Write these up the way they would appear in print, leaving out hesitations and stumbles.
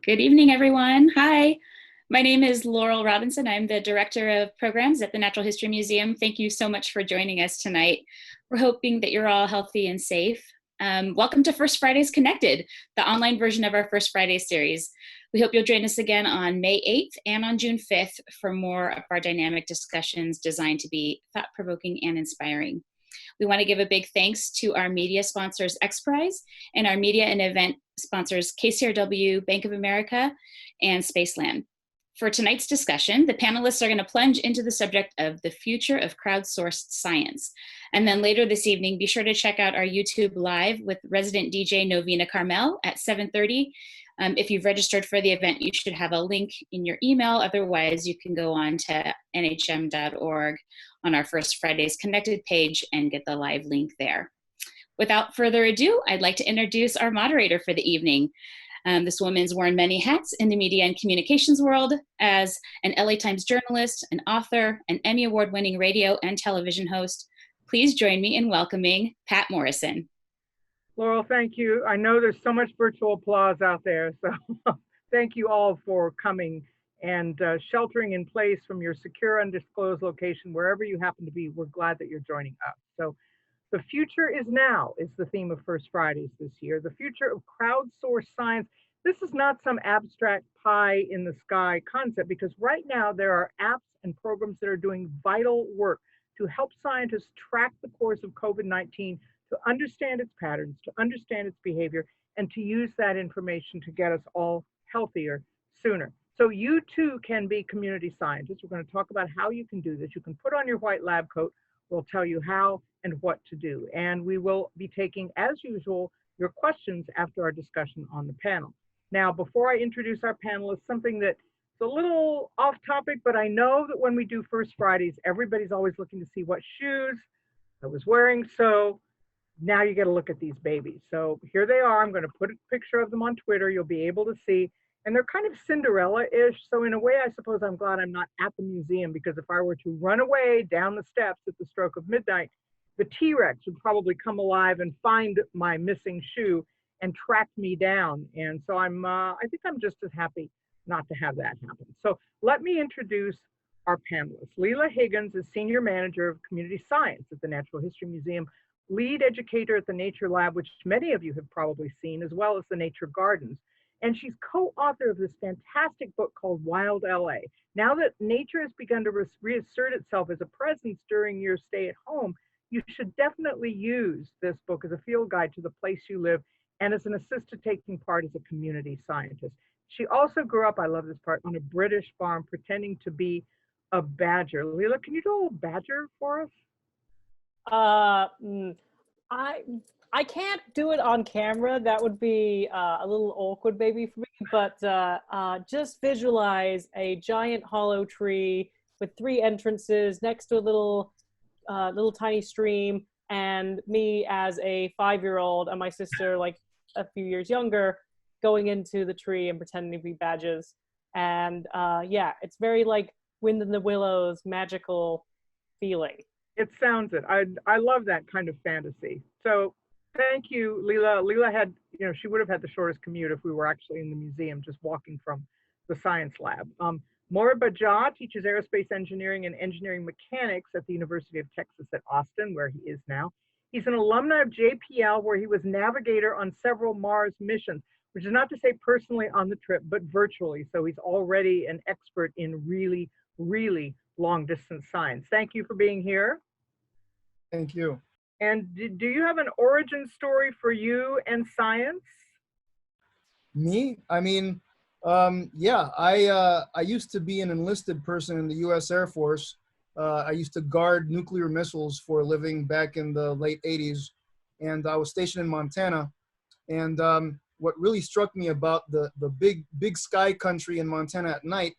Good evening, everyone. Hi, my name is Laurel Robinson. I'm the Director of Programs at the Natural History Museum. Thank you so much for joining us tonight. We're hoping that you're all healthy and safe. Welcome to First Fridays Connected, the online version of our First Friday series. We hope you'll join us again on May 8th and on June 5th for more of our dynamic discussions designed to be thought-provoking and inspiring. We want to give a big thanks to our media sponsors, Xprize, and our media and event sponsors, KCRW, Bank of America, and Spaceland. For tonight's discussion, the panelists are going to plunge into the subject of the future of crowdsourced science. And then later this evening, be sure to check out our YouTube Live with resident DJ Novena Carmel at 7:30. If you've registered for the event, you should have a link in your email. Otherwise, you can go on to nhm.org on our First Fridays Connected page and get the live link there. Without further ado, I'd like to introduce our moderator for the evening. This woman's worn many hats in the media and communications world as an LA Times journalist, an author, an Emmy Award-winning radio and television host. Please join me in welcoming Patt Morrison. Laurel, thank you. I know there's so much virtual applause out there, so thank you all for coming and sheltering in place from your secure, undisclosed location, wherever you happen to be. We're glad that you're joining us. So the future is now is the theme of First Fridays this year. The future of crowdsourced science. This is not some abstract pie in the sky concept, because right now there are apps and programs that are doing vital work to help scientists track the course of COVID-19, to understand its patterns, to understand its behavior, and to use that information to get us all healthier sooner. So you too can be community scientists. We're going to talk about how you can do this. You can put on your white lab coat. We'll tell you how and what to do. And we will be taking, as usual, your questions after our discussion on the panel. Now, before I introduce our panelists, something that's a little off topic, but I know that when we do First Fridays, everybody's always looking to see what shoes I was wearing. So now you get to look at these babies. So here they are. I'm going to put a picture of them on Twitter. You'll be able to see. And they're kind of Cinderella-ish. So in a way, I suppose I'm glad I'm not at the museum, because if I were to run away down the steps at the stroke of midnight, the T-Rex would probably come alive and find my missing shoe and track me down. And so I think I'm just as happy not to have that happen. So let me introduce our panelists. LILA Higgins is Senior Manager of Community Science at the Natural History Museum, lead educator at the Nature Lab, which many of you have probably seen, as well as the Nature Gardens. And she's co-author of this fantastic book called Wild LA. Now that nature has begun to reassert itself as a presence during your stay at home, you should definitely use this book as a field guide to the place you live and as an assist to taking part as a community scientist. She also grew up, I love this part, on a British farm pretending to be a badger. Lila, can you do a little badger for us? I can't do it on camera. That would be a little awkward maybe for me, but just visualize a giant hollow tree with 3 entrances next to a little tiny stream, and me as a 5-year-old and my sister, like a few years younger, going into the tree and pretending to be badges. And yeah, it's very like Wind in the Willows, magical feeling. It sounds it. I love that kind of fantasy. So thank you, Lila. Lila had, she would have had the shortest commute if we were actually in the museum, just walking from the science lab. MORIBA teaches aerospace engineering and engineering mechanics at the University of Texas at Austin, where he is now. He's an alumni of JPL, where he was navigator on several Mars missions, which is not to say personally on the trip, but virtually. So he's already an expert in really, really long distance science. Thank you for being here. Thank you. And do you have an origin story for you and science? Me? I mean, yeah, I used to be an enlisted person in the US Air Force. I used to guard nuclear missiles for a living back in the late 80s. And I was stationed in Montana. And what really struck me about the big sky country in Montana at night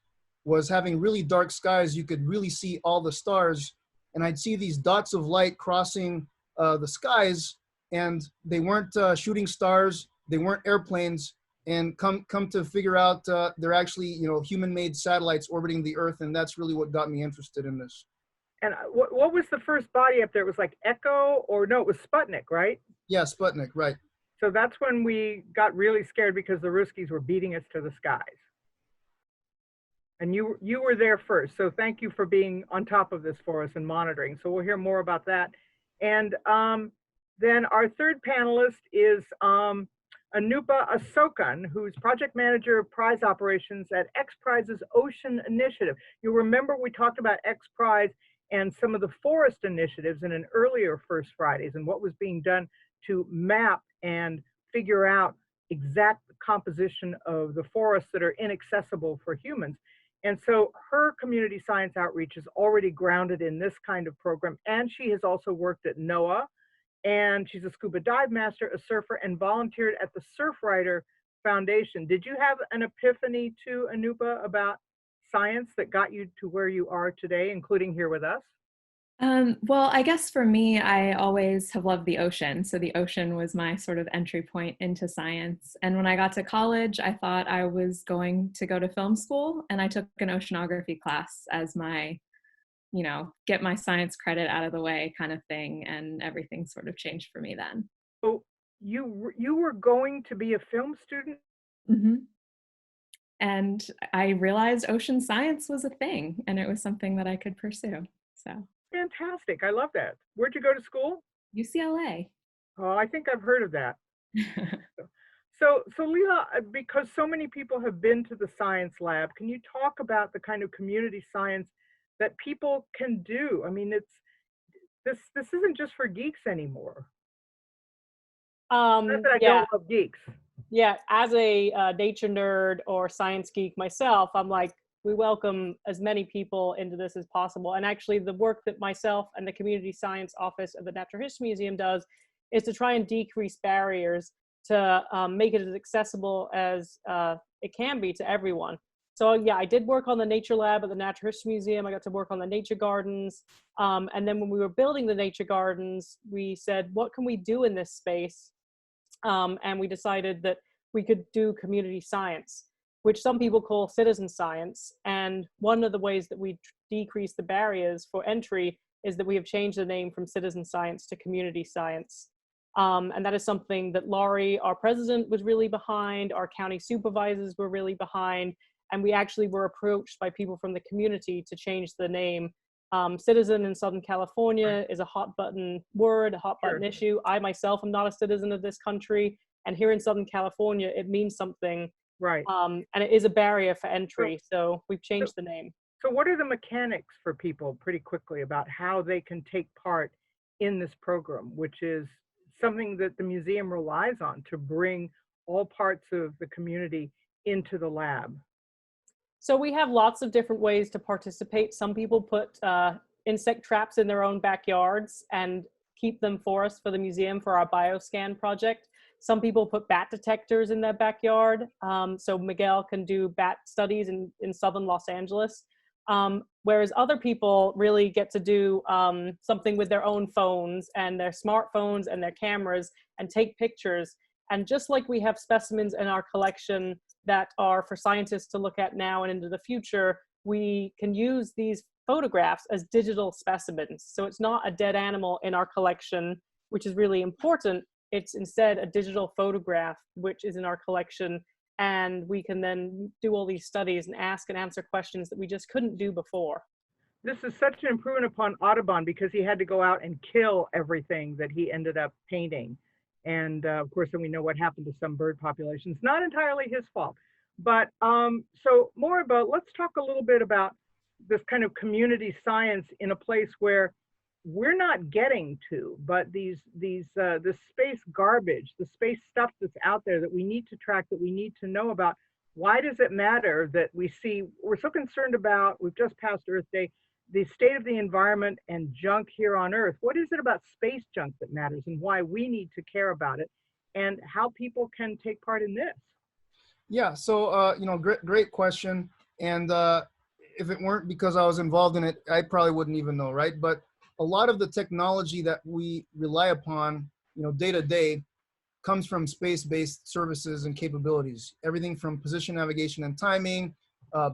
was having really dark skies. You could really see all the stars. And I'd see these dots of light crossing the skies, and they weren't shooting stars, they weren't airplanes, and come to figure out they're actually human-made satellites orbiting the Earth, and that's really what got me interested in this. And what was the first body up there? It was like Echo, or no, it was Sputnik, right? Yeah, Sputnik, right. So that's when we got really scared because the Ruskies were beating us to the skies. And you were there first. So thank you for being on top of this for us and monitoring. So we'll hear more about that. And then our third panelist is ANUPA ASOKAN, who's project manager of prize operations at Xprize's Ocean Initiative. You'll remember we talked about Xprize and some of the forest initiatives in an earlier First Fridays and what was being done to map and figure out exact composition of the forests that are inaccessible for humans. And so her community science outreach is already grounded in this kind of program. And she has also worked at NOAA, and she's a scuba dive master, a surfer, and volunteered at the Surfrider Foundation. Did you have an epiphany to ANUPA about science that got you to where you are today, including here with us? Well, I guess for me, I always have loved the ocean. So the ocean was my sort of entry point into science. And when I got to college, I thought I was going to go to film school, and I took an oceanography class as my, you know, get my science credit out of the way kind of thing. And everything sort of changed for me then. So you were going to be a film student? Mm-hmm. And I realized ocean science was a thing, and it was something that I could pursue. So. Fantastic. I love that. Where'd you go to school? UCLA. Oh, I think I've heard of that. So LILA, because so many people have been to the science lab, can you talk about the kind of community science that people can do? I mean, this isn't just for geeks anymore. Not that I don't love geeks. Yeah, as a nature nerd or science geek myself, I'm like, we welcome as many people into this as possible. And actually the work that myself and the Community Science Office of the Natural History Museum does is to try and decrease barriers to make it as accessible as it can be to everyone. So yeah, I did work on the nature lab at the Natural History Museum. I got to work on the nature gardens. And then when we were building the nature gardens, we said, what can we do in this space? And we decided that we could do community science, which some people call citizen science. And one of the ways that we decrease the barriers for entry is that we have changed the name from citizen science to community science. And that is something that Laurie, our president, was really behind, our county supervisors were really behind, and we actually were approached by people from the community to change the name. Citizen in Southern California is a hot button word, a hot button issue. I myself am not a citizen of this country, and here in Southern California, it means something. Right. And it is a barrier for entry, so we've changed the name. So what are the mechanics for people, pretty quickly, about how they can take part in this program, which is something that the museum relies on to bring all parts of the community into the lab? So we have lots of different ways to participate. Some people put insect traps in their own backyards and keep them for us for the museum for our bioscan project. Some people put bat detectors in their backyard. So Miguel can do bat studies in southern Los Angeles. Whereas other people really get to do something with their own phones and their smartphones and their cameras and take pictures. And just like we have specimens in our collection that are for scientists to look at now and into the future, we can use these photographs as digital specimens. So it's not a dead animal in our collection, which is really important. It's instead a digital photograph, which is in our collection. And we can then do all these studies and ask and answer questions that we just couldn't do before. This is such an improvement upon Audubon because he had to go out and kill everything that he ended up painting. And of course, then we know what happened to some bird populations. Not entirely his fault. But so MORIBA, let's talk a little bit about this kind of community science in a place where we're not getting to, but this space garbage, the space stuff that's out there that we need to track, that we need to know about. Why does it matter that we see, we're so concerned about, we've just passed Earth Day, the state of the environment and junk here on Earth? What is it about space junk that matters and why we need to care about it and how people can take part in this? Yeah, so, you know, great question. And if it weren't because I was involved in it, I probably wouldn't even know, right? But a lot of the technology that we rely upon, you know, day to day comes from space-based services and capabilities. Everything from position navigation and timing,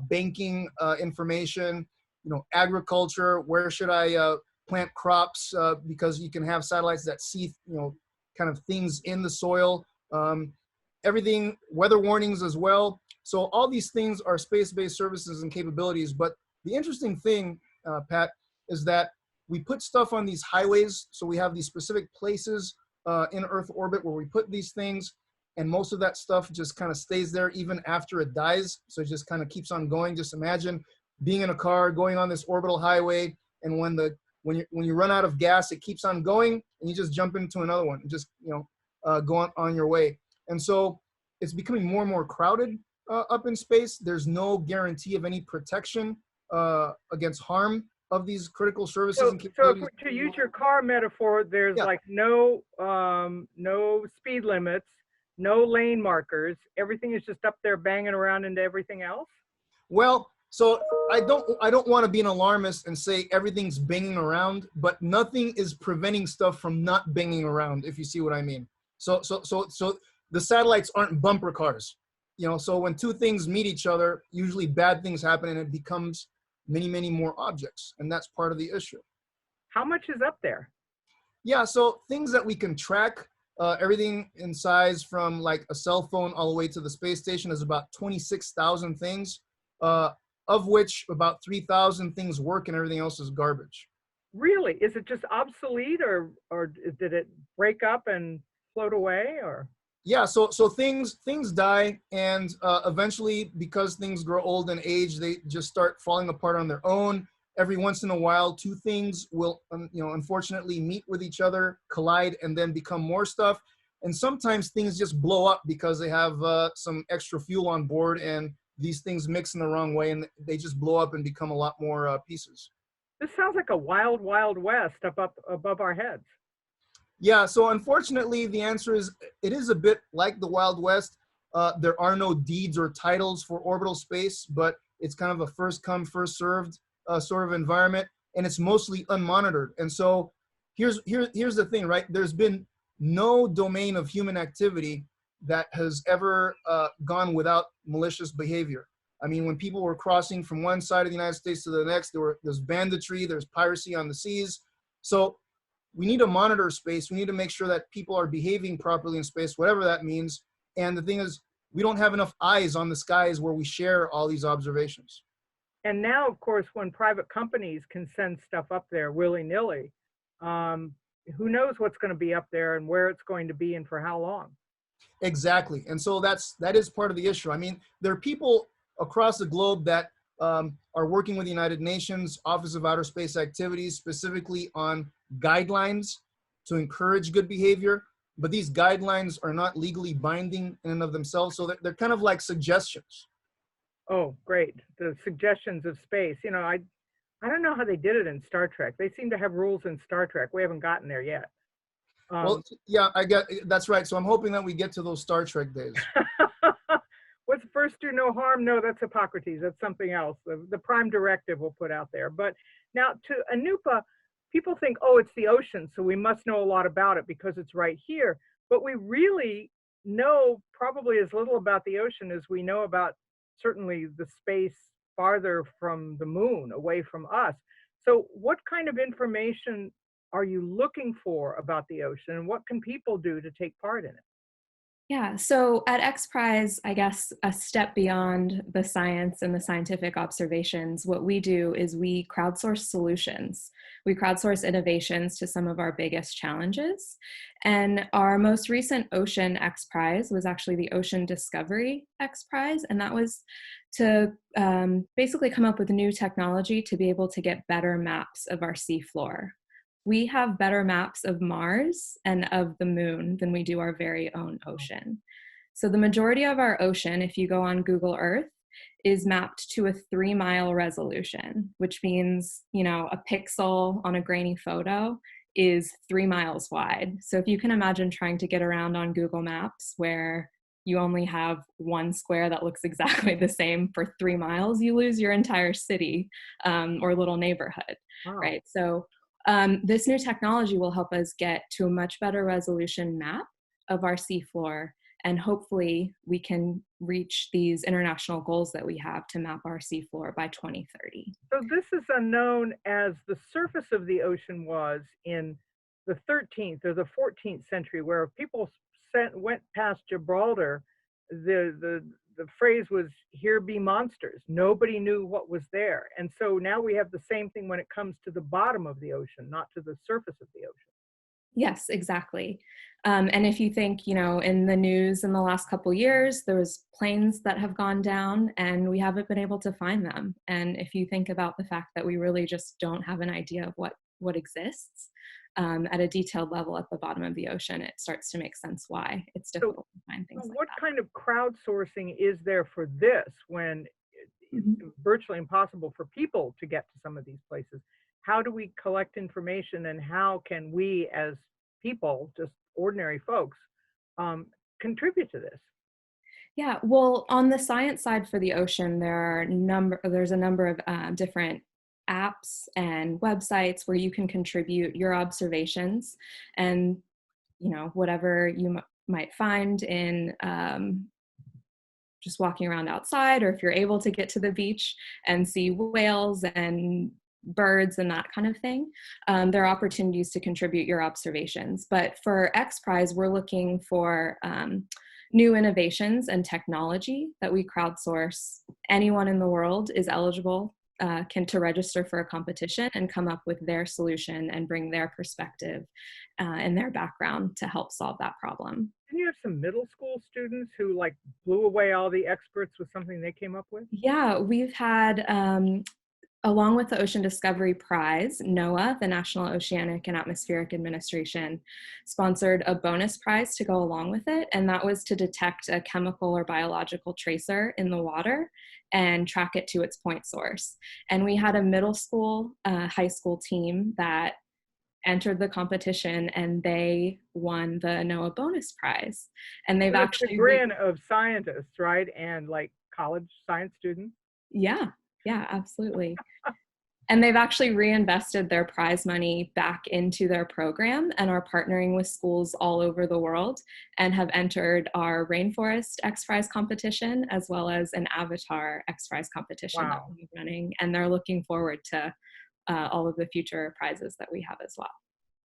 banking information, you know, agriculture, where should I plant crops, because you can have satellites that see, you know, kind of things in the soil everything, weather warnings as well. So all these things are space-based services and capabilities. But the interesting thing, Pat, is that we put stuff on these highways. So we have these specific places in Earth orbit where we put these things, and most of that stuff just kind of stays there even after it dies. So it just kind of keeps on going. Just imagine being in a car going on this orbital highway, and when you run out of gas, it keeps on going, and you just jump into another one and just go on your way. And so it's becoming more and more crowded up in space. There's no guarantee of any protection against harm of these critical services and capabilities. So to use your car metaphor, there's like no speed limits, no lane markers. Everything is just up there banging around into everything else? Well, so I don't want to be an alarmist and say everything's banging around, but nothing is preventing stuff from not banging around, if you see what I mean. So the satellites aren't bumper cars. So when two things meet each other, usually bad things happen and it becomes many more objects, and that's part of the issue. How much is up there? Yeah, so things that we can track, everything in size from like a cell phone all the way to the space station is about 26,000 things, of which about 3,000 things work and everything else is garbage. Really? Is it just obsolete, or did it break up and float away, or? Yeah, so things die, and eventually, because things grow old and age, they just start falling apart on their own. Every once in a while, two things will, unfortunately meet with each other, collide, and then become more stuff. And sometimes things just blow up because they have some extra fuel on board, and these things mix in the wrong way, and they just blow up and become a lot more pieces. This sounds like a wild, wild west up above our heads. Yeah, so unfortunately, the answer is it is a bit like the Wild West. There are no deeds or titles for orbital space, but it's kind of a first come, first served sort of environment, and it's mostly unmonitored. And so here's the thing, right? There's been no domain of human activity that has ever gone without malicious behavior. I mean, when people were crossing from one side of the United States to the next, there's banditry, there's piracy on the seas. So we need to monitor space. We need to make sure that people are behaving properly in space, whatever that means. And the thing is, we don't have enough eyes on the skies where we share all these observations. And now, of course, when private companies can send stuff up there willy-nilly, who knows what's going to be up there and where it's going to be and for how long? Exactly. And so that is part of the issue. I mean, there are people across the globe that are working with the United Nations Office of Outer Space Activities, specifically on guidelines to encourage good behavior, but these guidelines are not legally binding in and of themselves, so they're kind of like suggestions. Oh, great. The suggestions of space. I don't know how they did it in Star Trek. They seem to have rules in Star Trek. We haven't gotten there yet. Well, yeah, that's right. So I'm hoping that we get to those Star Trek days. What's first do no harm? No, that's Hippocrates. That's something else. The prime directive we'll put out there. But now to ANUPA, people think, oh, it's the ocean, so we must know a lot about it because it's right here. But we really know probably as little about the ocean as we know about certainly the space farther from the moon, away from us. So what kind of information are you looking for about the ocean, and what can people do to take part in it? Yeah, so at Xprize, I guess a step beyond the science and the scientific observations, what we do is we crowdsource solutions. We crowdsource innovations to some of our biggest challenges. And our most recent Ocean Xprize was actually the Ocean Discovery Xprize, and that was to basically come up with new technology to be able to get better maps of our seafloor. We have better maps of Mars and of the moon than we do our very own ocean. So the majority of our ocean, if you go on Google Earth, is mapped to a 3-mile resolution, which means, a pixel on a grainy photo is 3 miles wide. So if you can imagine trying to get around on Google Maps where you only have one square that looks exactly the same for 3 miles, you lose your entire city or little neighborhood, Wow. right? So this new technology will help us get to a much better resolution map of our seafloor, and hopefully we can reach these international goals that we have to map our seafloor by 2030. So this is unknown as the surface of the ocean was in the 13th or the 14th century, where people went past Gibraltar, the phrase was, "Here be monsters." Nobody knew what was there. And so now we have the same thing when it comes to the bottom of the ocean, not to the surface of the ocean. Yes, exactly. And if you think, you know, in the news in the last couple years, there was planes that have gone down and we haven't been able to find them. And if you think about the fact that we really just don't have an idea of what exists at a detailed level at the bottom of the ocean, it starts to make sense why it's difficult to find things like what that. kind of crowdsourcing is there for this when it's virtually impossible for people to get to some of these places? How do we collect information, and how can we as people, just ordinary folks, contribute to this? Yeah, well, on the science side for the ocean, there's a number of different apps and websites where you can contribute your observations and, you know, whatever you might find in just walking around outside, or if you're able to get to the beach and see whales and birds and that kind of thing. There are opportunities to contribute your observations. But for Xprize, we're looking for new innovations and technology that we crowdsource. Anyone in the world is eligible to register for a competition and come up with their solution and bring their perspective and their background to help solve that problem. Didn't you have some middle school students who like blew away all the experts with something they came up with? Yeah, we've had along with the Ocean Discovery Prize, NOAA, the National Oceanic and Atmospheric Administration, sponsored a bonus prize to go along with it, and that was to detect a chemical or biological tracer in the water and track it to its point source. And we had a middle school, high school team that entered the competition, and they won the NOAA bonus prize. And they've actually— the grin of scientists, right? And like college science students. Yeah, absolutely. And they've actually reinvested their prize money back into their program and are partnering with schools all over the world and have entered our Rainforest Xprize competition as well as an Avatar Xprize competition that we'll be running. And they're looking forward to all of the future prizes that we have as well.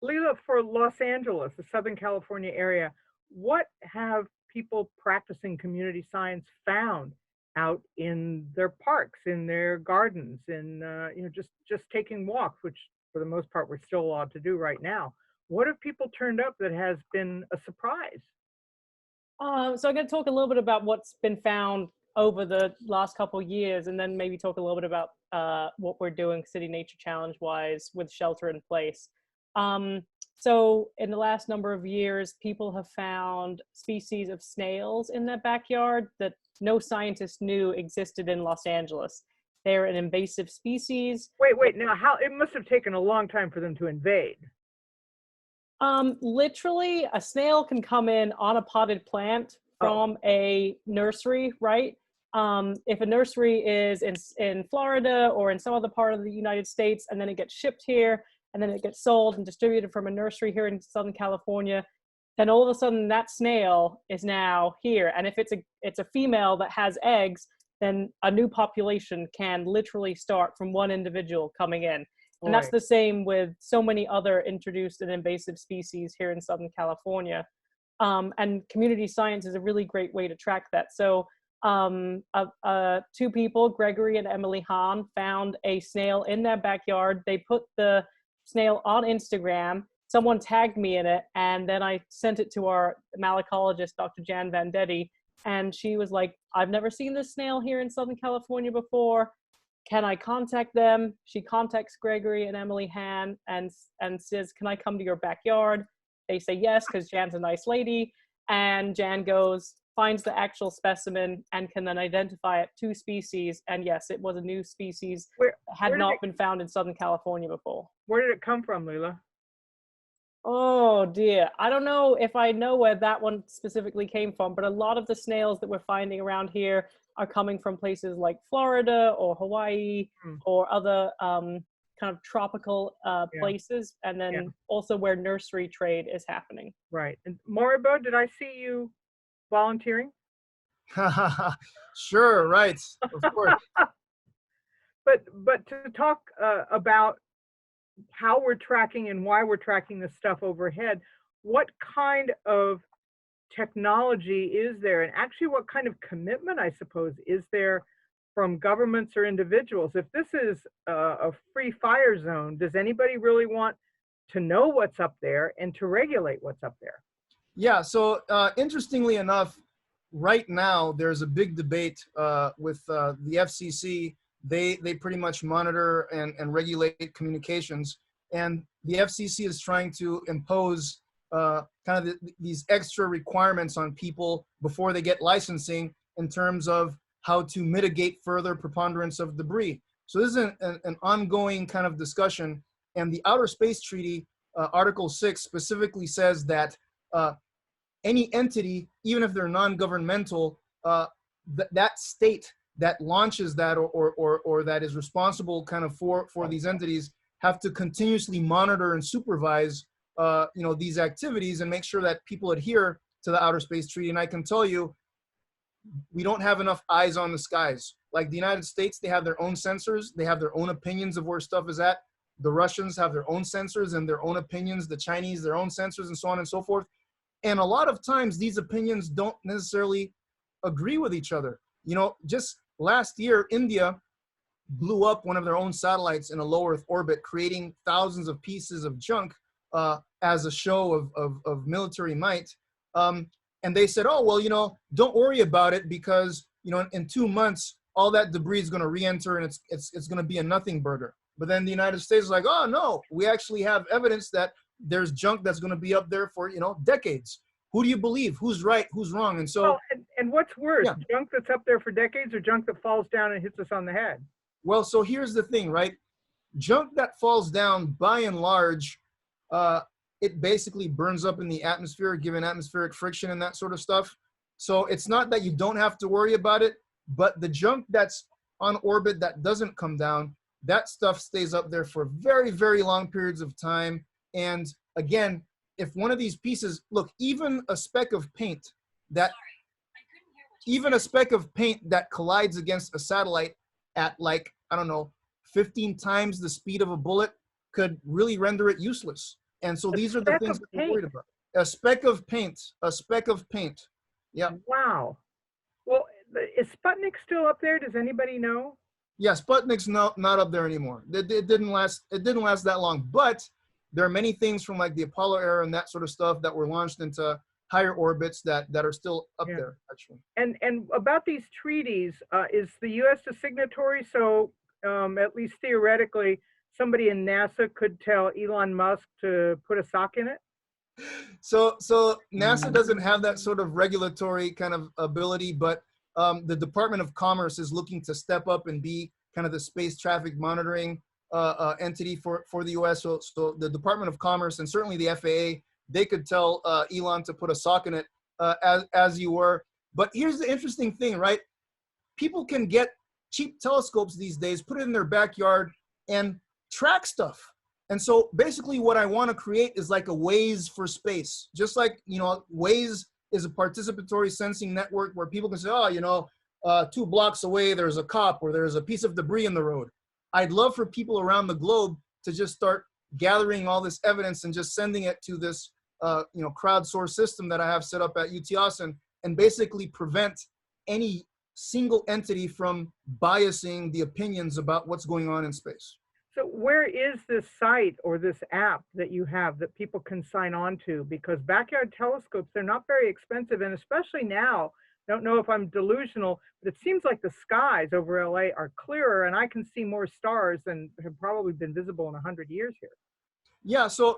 LILA, for Los Angeles, the Southern California area, what have people practicing community science found out in their parks, in their gardens, in you know, just taking walks, which for the most part we're still allowed to do right now? What have people turned up that has been a surprise? So I'm going to talk a little bit about what's been found over the last couple of years, and then maybe talk a little bit about what we're doing City Nature Challenge wise with shelter in place. So in the last number of years, people have found species of snails in their backyard that no scientist knew existed in Los Angeles. They're an invasive species. Wait, now how, it must have taken a long time for them to invade. Literally, a snail can come in on a potted plant from a nursery, right? If a nursery is in Florida or in some other part of the United States, and then it gets shipped here, and then it gets sold and distributed from a nursery here in Southern California, then all of a sudden that snail is now here. And if it's a female that has eggs, then a new population can literally start from one individual coming in. And that's the same with so many other introduced and invasive species here in Southern California. And community science is a really great way to track that. So two people, Gregory and Emily Hahn, found a snail in their backyard. They put the snail on Instagram. Someone tagged me in it, and then I sent it to our malacologist, Dr. Jan Vendetti, and she was like, I've never seen this snail here in Southern California before. Can I contact them? She contacts Gregory and Emily Hahn and says, can I come to your backyard? They say yes, because Jan's a nice lady. And Jan goes, finds the actual specimen, and can then identify it, 2 species. And yes, it was a new species that had not been found in Southern California before. Where did it come from, LILA? Oh dear, I don't know if I know where that one specifically came from, but a lot of the snails that we're finding around here are coming from places like Florida or Hawaii or other kind of tropical places, and then also where nursery trade is happening. Right. And MORIBA, did I see you volunteering? Sure, right, of course. But to talk about how we're tracking and why we're tracking this stuff overhead, what kind of technology is there, and actually what kind of commitment, I suppose, is there from governments or individuals? If this is a free fire zone, does anybody really want to know what's up there and to regulate what's up there? Yeah, so interestingly enough, right now there's a big debate with the FCC. They pretty much monitor and regulate communications, and the FCC is trying to impose kind of these extra requirements on people before they get licensing in terms of how to mitigate further preponderance of debris. So this is an ongoing kind of discussion, and the Outer Space Treaty, Article 6, specifically says that any entity, even if they're non-governmental, that state that launches that or that is responsible kind of for these entities have to continuously monitor and supervise these activities and make sure that people adhere to the Outer Space Treaty. And I can tell you, we don't have enough eyes on the skies. Like the United States, they have their own sensors. They have their own opinions of where stuff is at. The Russians have their own sensors and their own opinions. The Chinese, their own sensors, and so on and so forth. And a lot of times these opinions don't necessarily agree with each other. You know, just last year, India blew up one of their own satellites in a low Earth orbit, creating thousands of pieces of junk as a show of military might. And they said, oh, well, you know, don't worry about it because, you know, in 2 months, all that debris is going to re-enter and it's going to be a nothing burger. But then the United States is like, oh, no, we actually have evidence that there's junk that's going to be up there for, you know, decades. Who do you believe? Who's right? Who's wrong? And so, well, and what's worse, junk that's up there for decades or junk that falls down and hits us on the head? Well, so here's the thing, right? Junk that falls down, by and large, it basically burns up in the atmosphere, given atmospheric friction and that sort of stuff. So it's not that you don't have to worry about it, but the junk that's on orbit that doesn't come down, that stuff stays up there for very, very long periods of time. And again, if one of these pieces, look, even a speck of paint that collides against a satellite at like, I don't know, 15 times the speed of a bullet could really render it useless. And so these are the things that we're worried about. A speck of paint. Yeah. Wow. Well, is Sputnik still up there? Does anybody know? Yeah, Sputnik's not up there anymore. It didn't last that long. But there are many things from like the Apollo era and that sort of stuff that were launched into higher orbits that are still up there, actually. And about these treaties, is the U.S. a signatory? So at least theoretically, somebody in NASA could tell Elon Musk to put a sock in it? So NASA doesn't have that sort of regulatory kind of ability, but the Department of Commerce is looking to step up and be kind of the space traffic monitoring entity for the US. So the Department of Commerce and certainly the FAA, they could tell Elon to put a sock in it as you were. But here's the interesting thing, right? People can get cheap telescopes these days, put it in their backyard and track stuff. And so basically what I want to create is like a Waze for space. Just like, you know, Waze is a participatory sensing network where people can say, oh, you know, 2 blocks away, there's a cop or there's a piece of debris in the road. I'd love for people around the globe to just start gathering all this evidence and just sending it to this, crowdsourced system that I have set up at UT Austin and basically prevent any single entity from biasing the opinions about what's going on in space. So where is this site or this app that you have that people can sign on to? Because backyard telescopes, they're not very expensive. And especially now, I don't know if I'm delusional, but it seems like the skies over LA are clearer and I can see more stars than have probably been visible in 100 years here. Yeah, so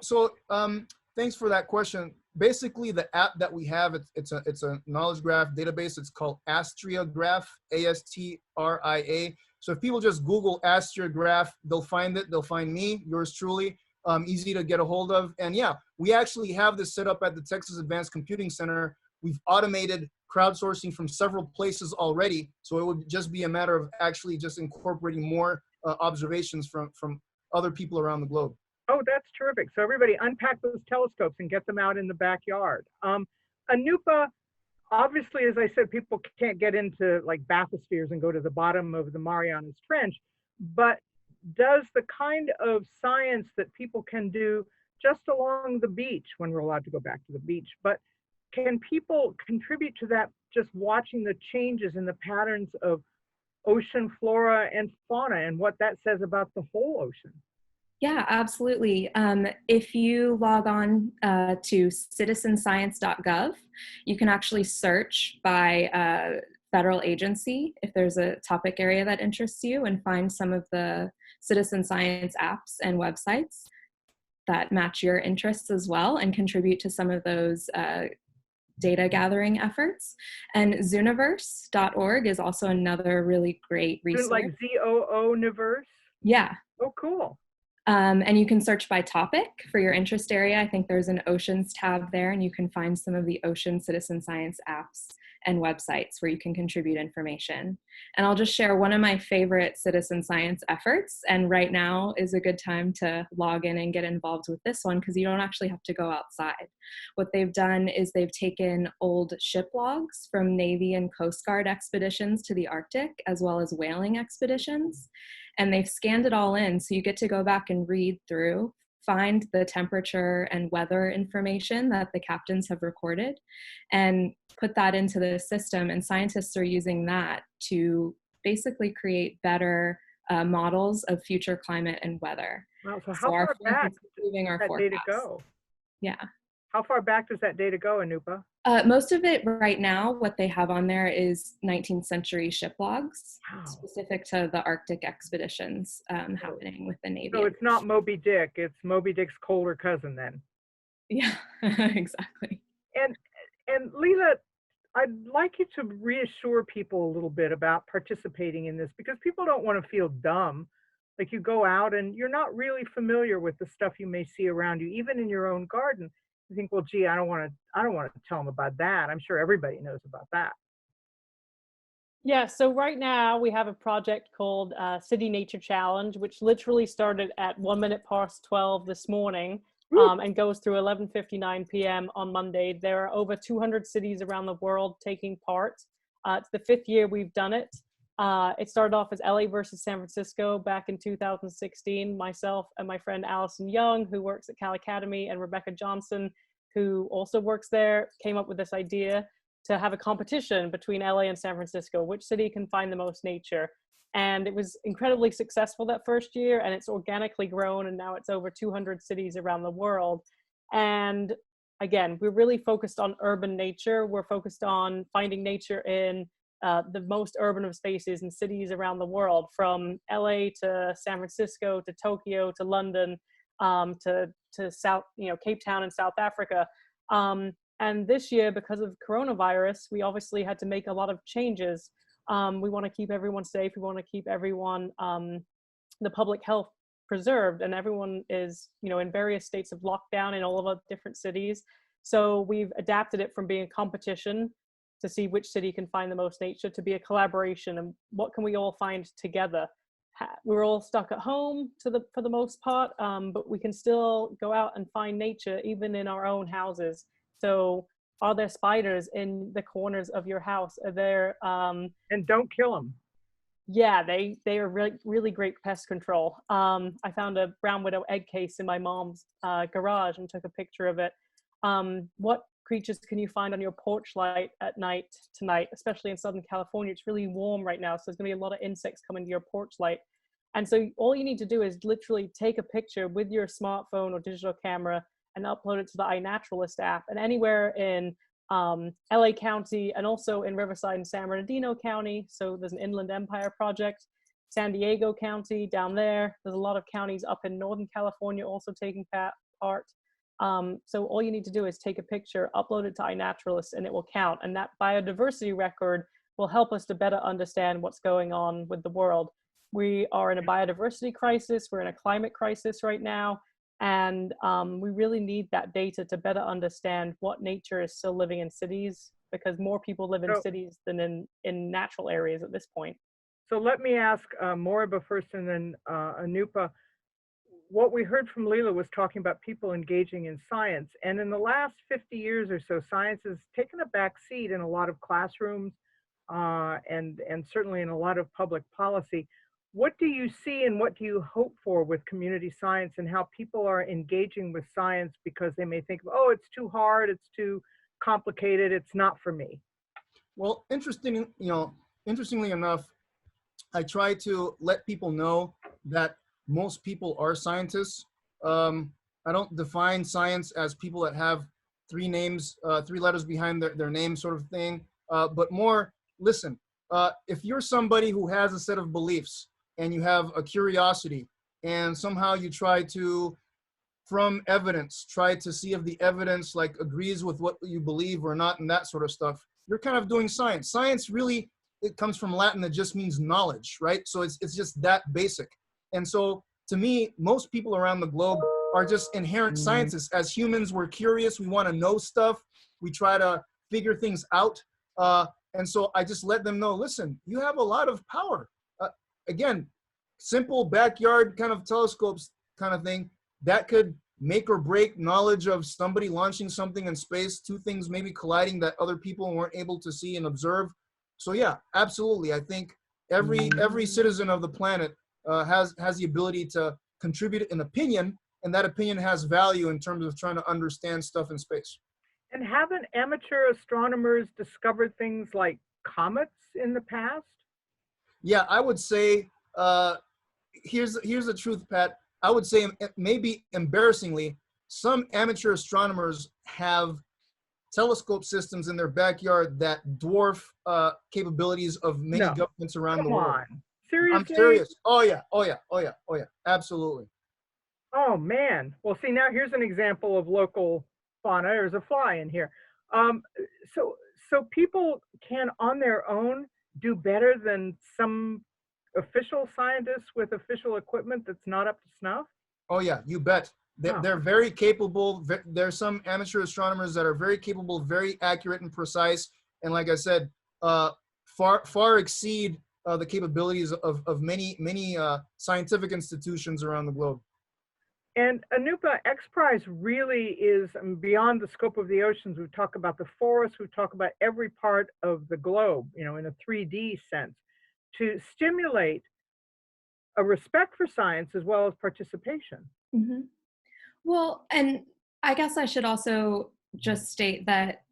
thanks for that question. Basically, the app that we have, it's a knowledge graph database. It's called Astria Graph, ASTRIA. So if people just Google Astria Graph, they'll find it. They'll find me, yours truly, easy to get a hold of. And yeah, we actually have this set up at the Texas Advanced Computing Center. We've automated crowdsourcing from several places already. So it would just be a matter of actually just incorporating more observations from other people around the globe. Oh, that's terrific. So everybody unpack those telescopes and get them out in the backyard. ANUPA, obviously, as I said, people can't get into like bathyspheres and go to the bottom of the Marianas Trench, but does the kind of science that people can do just along the beach, when we're allowed to go back to the beach, but can people contribute to that just watching the changes in the patterns of ocean flora and fauna and what that says about the whole ocean? Yeah, absolutely. If you log on to citizenscience.gov, you can actually search by federal agency if there's a topic area that interests you, and find some of the citizen science apps and websites that match your interests as well, and contribute to some of those data gathering efforts. And zooniverse.org is also another really great resource. Like Z-O-O-niverse? Yeah. Oh, cool. And you can search by topic for your interest area. I think there's an oceans tab there, and you can find some of the ocean citizen science apps and websites where you can contribute information. And I'll just share one of my favorite citizen science efforts, and right now is a good time to log in and get involved with this one because you don't actually have to go outside. What they've done is they've taken old ship logs from Navy and Coast Guard expeditions to the Arctic, as well as whaling expeditions, and they've scanned it all in, so you get to go back and read through, find the temperature and weather information that the captains have recorded, and put that into the system. And scientists are using that to basically create better models of future climate and weather. Wow, so how far back does that data go? Yeah. How far back does that data go, ANUPA? Most of it right now, what they have on there is 19th century ship logs, specific to the Arctic expeditions happening with the Navy. So it's not Moby Dick, it's Moby Dick's colder cousin then. Yeah, exactly. And LILA, I'd like you to reassure people a little bit about participating in this, because people don't want to feel dumb. Like you go out and you're not really familiar with the stuff you may see around you, even in your own garden. You think, well, gee, I don't want to tell them about that. I'm sure everybody knows about that. Yeah, so right now we have a project called City Nature Challenge, which literally started at 1:12 this morning and goes through 11:59 p.m. on Monday. There are over 200 cities around the world taking part. It's the 5th year we've done it. It started off as LA versus San Francisco back in 2016. Myself and my friend Allison Young, who works at Cal Academy, and Rebecca Johnson, who also works there, came up with this idea to have a competition between LA and San Francisco, which city can find the most nature. And it was incredibly successful that first year, and it's organically grown, and now it's over 200 cities around the world. And again, we're really focused on urban nature. We're focused on finding nature in the most urban of spaces and cities around the world, from LA to San Francisco to Tokyo to London to South, Cape Town in South Africa. And this year, because of coronavirus, we obviously had to make a lot of changes. We want to keep everyone safe. We want to keep everyone, the public health preserved, and everyone is, in various states of lockdown in all of our different cities. So we've adapted it from being a competition to see which city can find the most nature to be a collaboration, and what can we all find together. We're all stuck at home for the most part, but we can still go out and find nature even in our own houses. So are there spiders in the corners of your house? Are there and don't kill them. Yeah, they are really, really great pest control. I found a brown widow egg case in my mom's garage and took a picture of it. What creatures can you find on your porch light at night tonight, especially in Southern California? It's really warm right now, so there's gonna be a lot of insects coming to your porch light. And so all you need to do is literally take a picture with your smartphone or digital camera and upload it to the iNaturalist app. And anywhere in LA County, and also in Riverside and San Bernardino County, so there's an Inland Empire project, San Diego County down there, there's a lot of counties up in Northern California also taking part. So all you need to do is take a picture, upload it to iNaturalist, and it will count. And that biodiversity record will help us to better understand what's going on with the world. We are in a biodiversity crisis. We're in a climate crisis right now. And we really need that data to better understand what nature is still living in cities, because more people live in cities than in natural areas at this point. So let me ask MORIBA first, and then ANUPA. What we heard from LILA was talking about people engaging in science. And in the last 50 years or so, science has taken a back seat in a lot of classrooms and certainly in a lot of public policy. What do you see and what do you hope for with community science, and how people are engaging with science because they may think, oh, it's too hard, it's too complicated, it's not for me. Well, interestingly enough, I try to let people know that most people are scientists. I don't define science as people that have three names, three letters behind their name sort of thing, but more, listen, if you're somebody who has a set of beliefs and you have a curiosity and somehow you try to, from evidence, try to see if the evidence like agrees with what you believe or not and that sort of stuff, you're kind of doing science. Science really, it comes from Latin that just means knowledge, right? So it's just that basic. And so to me, most people around the globe are just inherent scientists. As humans, we're curious, we want to know stuff, we try to figure things out. And so I just let them know, listen, you have a lot of power. Again, simple backyard kind of telescopes kind of thing, that could make or break knowledge of somebody launching something in space, two things maybe colliding that other people weren't able to see and observe. So yeah, absolutely. I think every citizen of the planet has the ability to contribute an opinion, and that opinion has value in terms of trying to understand stuff in space. And haven't amateur astronomers discovered things like comets in the past? Yeah, I would say, here's the truth, Pat. I would say maybe embarrassingly, some amateur astronomers have telescope systems in their backyard that dwarf capabilities of many governments around the world. Seriously? I'm serious. Oh yeah, absolutely. Oh man. Well, see, now here's an example of local fauna. There's a fly in here. So people can on their own do better than some official scientists with official equipment that's not up to snuff? Oh yeah, you bet. They're very capable. There's some amateur astronomers that are very capable, very accurate and precise. And like I said, far exceed the capabilities of many scientific institutions around the globe. And ANUPA Xprize really is beyond the scope of the oceans. We talk about the forests, we talk about every part of the globe, in a 3D sense, to stimulate a respect for science as well as participation. Mm-hmm. Well, and I guess I should also just state that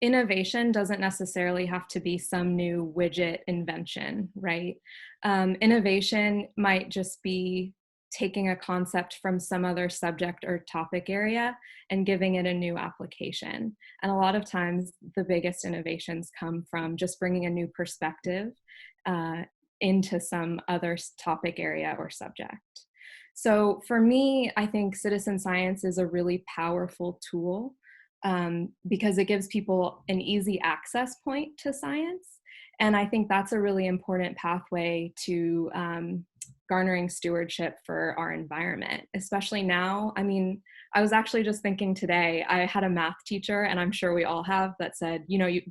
innovation doesn't necessarily have to be some new widget invention, right? Innovation might just be taking a concept from some other subject or topic area and giving it a new application. And a lot of times the biggest innovations come from just bringing a new perspective into some other topic area or subject. So for me, I think citizen science is a really powerful tool because it gives people an easy access point to science. And I think that's a really important pathway to garnering stewardship for our environment, especially now. I mean, I was actually just thinking today, I had a math teacher, and I'm sure we all have, that said,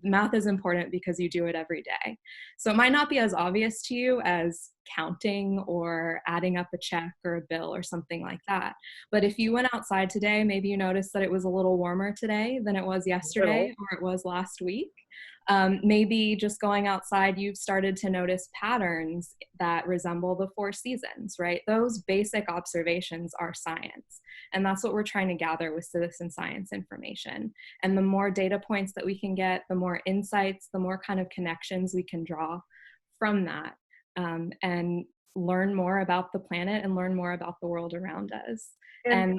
math is important because you do it every day. So it might not be as obvious to you as counting or adding up a check or a bill or something like that. But if you went outside today, maybe you noticed that it was a little warmer today than it was yesterday or it was last week. Maybe just going outside, you've started to notice patterns that resemble the 4 seasons, right? Those basic observations are science. And that's what we're trying to gather with citizen science information. And the more data points that we can get, the more insights, the more kind of connections we can draw from that, and learn more about the planet and learn more about the world around us. And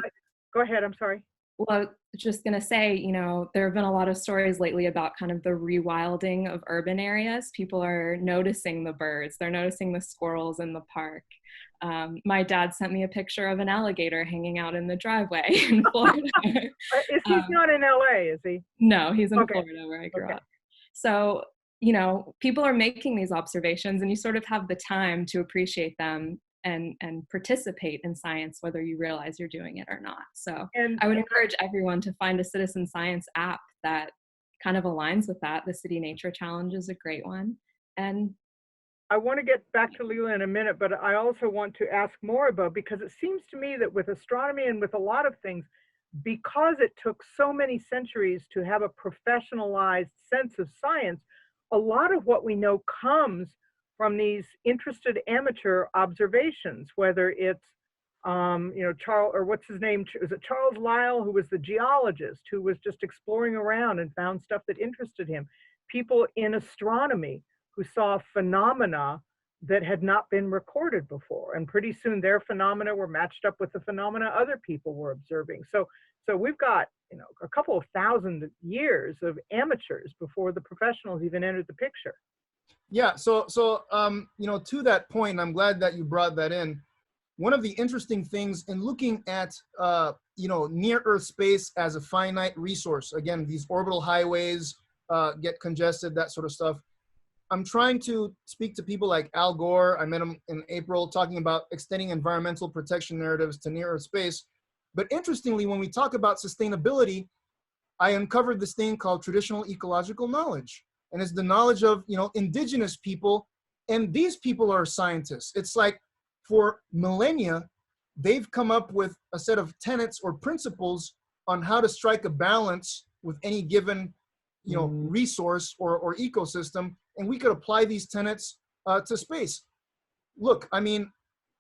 go ahead, I'm sorry. Well, I was just going to say, there have been a lot of stories lately about kind of the rewilding of urban areas. People are noticing the birds. They're noticing the squirrels in the park. My dad sent me a picture of an alligator hanging out in the driveway in Florida. He's not in LA, is he? No, he's in Florida where I grew up. So, people are making these observations, and you sort of have the time to appreciate them and participate in science, whether you realize you're doing it or not. So I would encourage everyone to find a citizen science app that kind of aligns with that. The City Nature Challenge is a great one. And I want to get back to LILA in a minute, but I also want to ask MORIBA, because it seems to me that with astronomy and with a lot of things, because it took so many centuries to have a professionalized sense of science, a lot of what we know comes from these interested amateur observations, whether it's You know, Charles, or what's his name? Was it Charles Lyell, who was the geologist who was just exploring around and found stuff that interested him? People in astronomy who saw phenomena that had not been recorded before. And pretty soon their phenomena were matched up with the phenomena other people were observing. So we've got, you know, a couple of thousand years of amateurs before the professionals even entered the picture. Yeah, so you know, to that point, I'm glad that you brought that in. One of the interesting things in looking at, you know, near Earth space as a finite resource, again, these orbital highways get congested, that sort of stuff. I'm trying to speak to people like Al Gore. I met him in April talking about extending environmental protection narratives to near Earth space. But interestingly, when we talk about sustainability, I uncovered this thing called traditional ecological knowledge. And it's the knowledge of, you know, indigenous people. And these people are scientists. It's like for millennia, they've come up with a set of tenets or principles on how to strike a balance with any given, you know, resource or ecosystem. And we could apply these tenets to space. Look, I mean,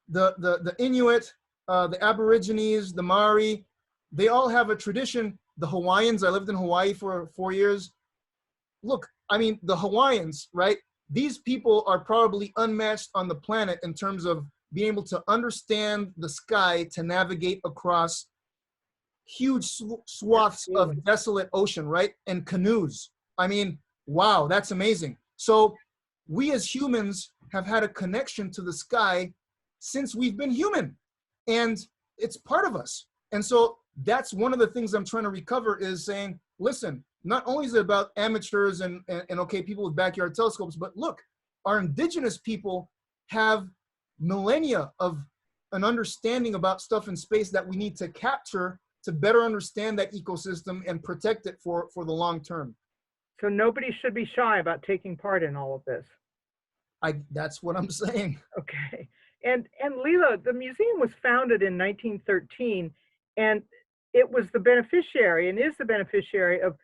the Inuit, the Aborigines, the Maori, they all have a tradition. The Hawaiians, I lived in Hawaii for 4 years. Look, I mean, the Hawaiians, right? These people are probably unmatched on the planet in terms of being able to understand the sky to navigate across huge swaths of desolate ocean, right? And canoes. I mean, wow, that's amazing. So we as humans have had a connection to the sky since we've been human, and it's part of us. And so that's one of the things I'm trying to recover is saying, listen, not only is it about amateurs and okay, people with backyard telescopes, but look, our indigenous people have millennia of an understanding about stuff in space that we need to capture to better understand that ecosystem and protect it for the long term. So nobody should be shy about taking part in all of this. That's what I'm saying. Okay. And LILA, the museum was founded in 1913, and it was the beneficiary and is the beneficiary of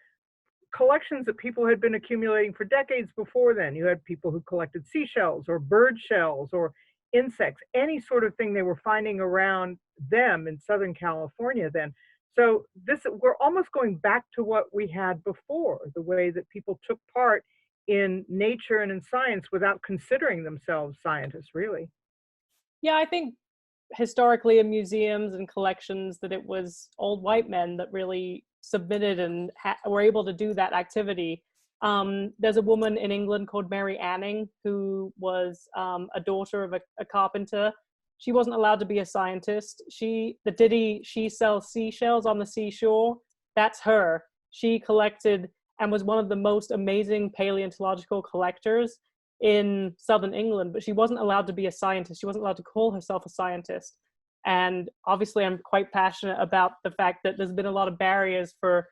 collections that people had been accumulating for decades before then. You had people who collected seashells or bird shells or insects, any sort of thing they were finding around them in Southern California then. So we're almost going back to what we had before, the way that people took part in nature and in science without considering themselves scientists, really. Yeah, I think historically in museums and collections that it was old white men that really submitted and were able to do that activity. There's a woman in England called Mary Anning who was a daughter of a carpenter. She wasn't allowed to be a scientist. The ditty, she sells seashells on the seashore, that's her. She collected and was one of the most amazing paleontological collectors in Southern England, but she wasn't allowed to be a scientist. She wasn't allowed to call herself a scientist. And obviously I'm quite passionate about the fact that there's been a lot of barriers for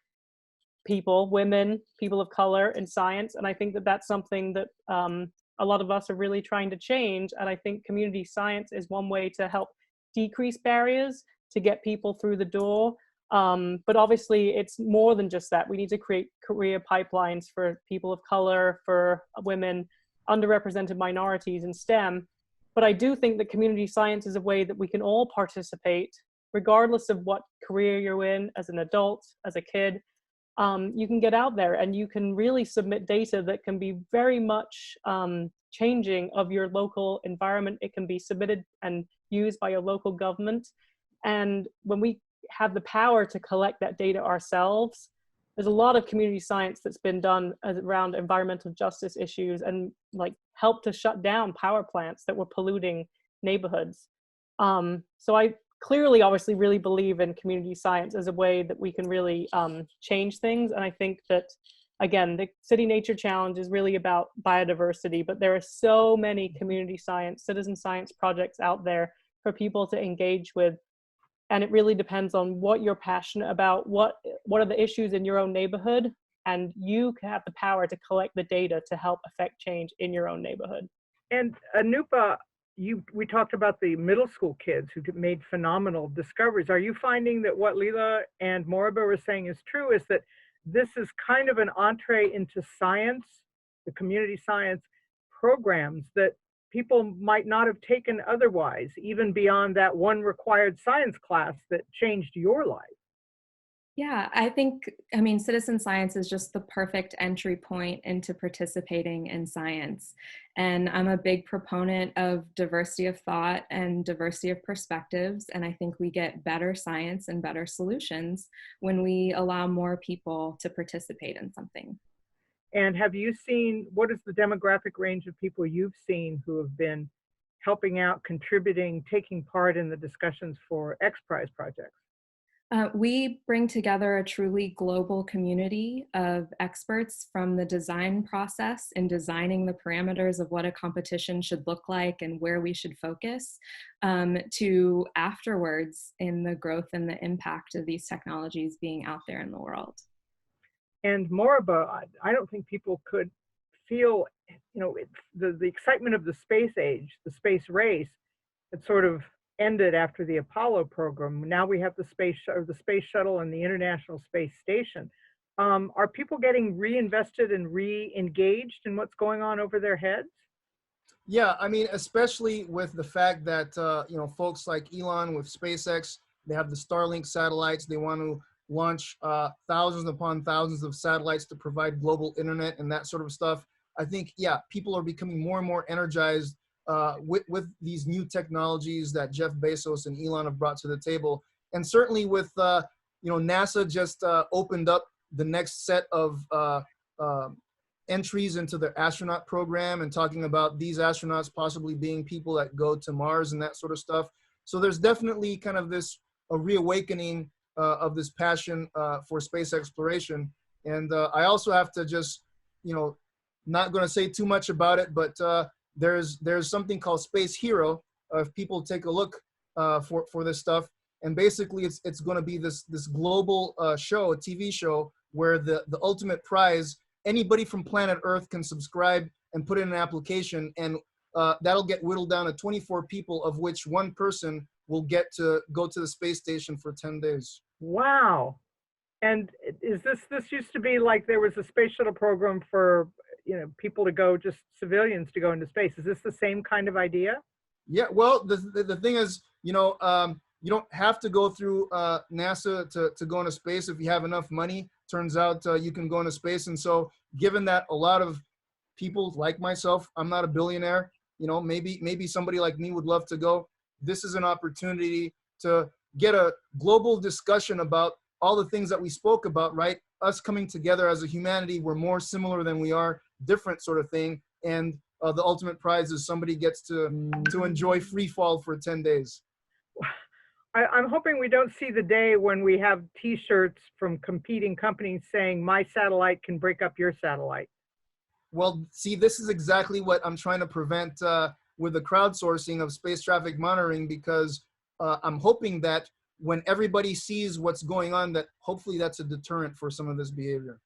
people, women, people of color in science. And I think that that's something that a lot of us are really trying to change. And I think community science is one way to help decrease barriers to get people through the door. But obviously it's more than just that. We need to create career pipelines for people of color, for women, underrepresented minorities in STEM. But I do think that community science is a way that we can all participate, regardless of what career you're in as an adult, as a kid. You can get out there and you can really submit data that can be very much changing of your local environment. It can be submitted and used by a local government. And when we have the power to collect that data ourselves, there's a lot of community science that's been done around environmental justice issues and like help to shut down power plants that were polluting neighborhoods. So I clearly, obviously, really believe in community science as a way that we can really change things. And I think that, again, the City Nature Challenge is really about biodiversity, but there are so many community science, citizen science projects out there for people to engage with. And it really depends on what you're passionate about, what are the issues in your own neighborhood, and you have the power to collect the data to help affect change in your own neighborhood. And ANUPA, we talked about the middle school kids who made phenomenal discoveries. Are you finding that what LILA and MORIBA were saying is true, is that this is kind of an entree into science, the community science programs that people might not have taken otherwise, even beyond that one required science class that changed your life. Yeah, I mean, citizen science is just the perfect entry point into participating in science. And I'm a big proponent of diversity of thought and diversity of perspectives. And I think we get better science and better solutions when we allow more people to participate in something. And have you seen, what is the demographic range of people you've seen who have been helping out, contributing, taking part in the discussions for Xprize projects? We bring together a truly global community of experts from the design process in designing the parameters of what a competition should look like and where we should focus, to afterwards in the growth and the impact of these technologies being out there in the world. And MORIBA, I don't think people could feel, you know, the excitement of the space age, the space race, it sort of ended after the Apollo program. Now we have the space shuttle and the International Space Station. Are people getting reinvested and re-engaged in what's going on over their heads? Yeah, I mean, especially with the fact that, you know, folks like Elon with SpaceX, they have the Starlink satellites. They want to launch thousands upon thousands of satellites to provide global internet and that sort of stuff. I think, yeah, people are becoming more and more energized with these new technologies that Jeff Bezos and Elon have brought to the table. And certainly with, you know, NASA just opened up the next set of entries into the astronaut program and talking about these astronauts possibly being people that go to Mars and that sort of stuff. So there's definitely kind of this a reawakening of this passion for space exploration. And I also have to just, you know, not going to say too much about it, but there's something called Space Hero. If people take a look for this stuff, and basically it's going to be this global show, a TV show, where the ultimate prize, anybody from planet Earth can subscribe and put in an application, and that'll get whittled down to 24 people, of which one person will get to go to the space station for 10 days. Wow. And is this used to be like there was a space shuttle program for, you know, people to go, just civilians to go into space? Is this the same kind of idea? Yeah, well, the thing is, you know, you don't have to go through NASA to go into space if you have enough money. Turns out you can go into space. And so given that a lot of people like myself, I'm not a billionaire, you know, maybe somebody like me would love to go. This is an opportunity to get a global discussion about all the things that we spoke about, right? Us coming together as a humanity, we're more similar than we are different, sort of thing. And the ultimate prize is somebody gets to enjoy free fall for 10 days. I'm hoping we don't see the day when we have t-shirts from competing companies saying my satellite can break up your satellite. Well, see, this is exactly what I'm trying to prevent with the crowdsourcing of space traffic monitoring, because I'm hoping that when everybody sees what's going on, that hopefully that's a deterrent for some of this behavior.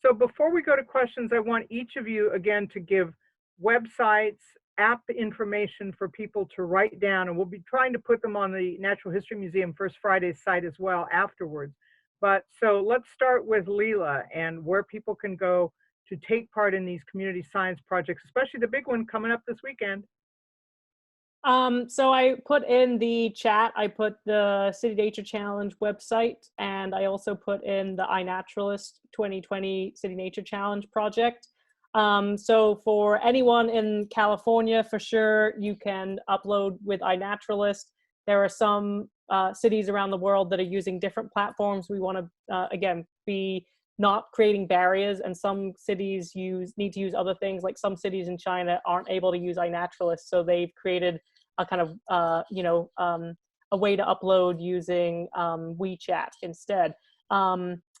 So before we go to questions, I want each of you again to give websites, app information for people to write down, and we'll be trying to put them on the Natural History Museum First Friday's site as well afterwards. But so let's start with LILA and where people can go to take part in these community science projects, especially the big one coming up this weekend. So I put in the chat, I put the City Nature Challenge website, and I also put in the iNaturalist 2020 City Nature Challenge project. So for anyone in California, for sure, you can upload with iNaturalist. There are some cities around the world that are using different platforms. We want to, again, be not creating barriers, and some cities need to use other things. Like some cities in China aren't able to use iNaturalist, so they've created a kind of, a way to upload using WeChat instead.